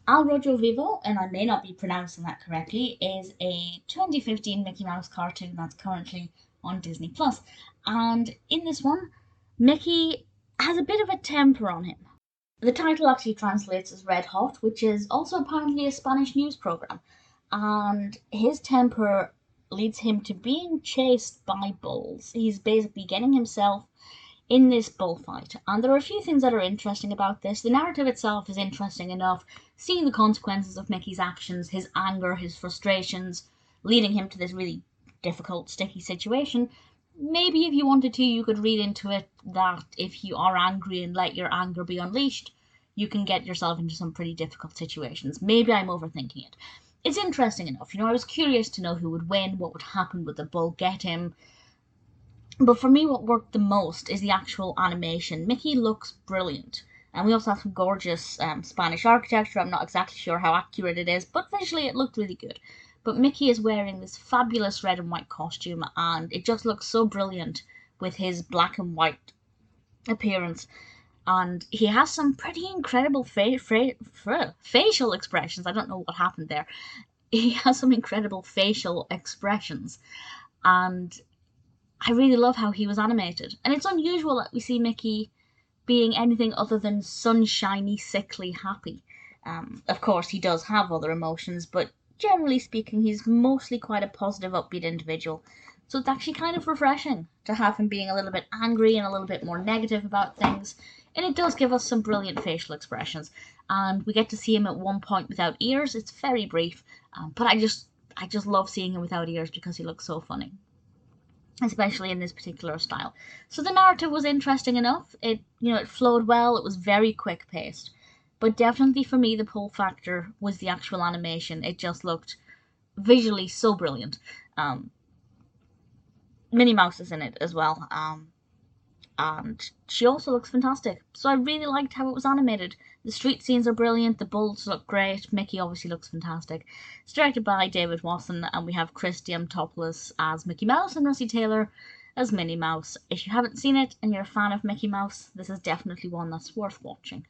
Rojo Vivo, and I may not be pronouncing that correctly, is a 2015 Mickey Mouse cartoon that's currently on Disney Plus. And in this one, Mickey has a bit of a temper on him. The title actually translates as Red Hot, which is also apparently a Spanish news program. And his temper leads him to being chased by bulls. He's basically getting himself in this bullfight. And there are a few things that are interesting about this. The narrative itself is interesting enough, seeing the consequences of Mickey's actions, his anger, his frustrations, leading him to this really difficult, sticky situation. Maybe if you wanted to, you could read into it that if you are angry and let your anger be unleashed, you can get yourself into some pretty difficult situations. Maybe I'm overthinking it. It's interesting enough. I was curious to know who would win, what would happen, would the bull get him? But for me, what worked the most is the actual animation. Mickey looks brilliant. And we also have some gorgeous Spanish architecture. I'm not exactly sure how accurate it is, but visually it looked really good. But Mickey is wearing this fabulous red and white costume, and it just looks so brilliant with his black and white appearance. And he has some pretty incredible facial expressions. I don't know what happened there. He has some incredible facial expressions. And I really love how he was animated. And it's unusual that we see Mickey being anything other than sunshiny, sickly happy. Of course, he does have other emotions, but generally speaking, he's mostly quite a positive, upbeat individual. So it's actually kind of refreshing to have him being a little bit angry and a little bit more negative about things. And it does give us some brilliant facial expressions. And we get to see him at one point without ears. It's very brief, but I just love seeing him without ears because he looks so funny, especially in this particular style. So the narrative was interesting enough. It flowed well. It was very quick paced, but definitely for me the pull factor was the actual animation. It just looked visually so brilliant. Minnie Mouse is in it as well, and she also looks fantastic. So I really liked how it was animated. The street scenes are brilliant. The bulls look great. Mickey obviously looks fantastic. It's directed by David Wasson, and we have Chris Diamantopoulos as Mickey Mouse and Russi Taylor as Minnie Mouse. If you haven't seen it and you're a fan of Mickey Mouse, this is definitely one that's worth watching.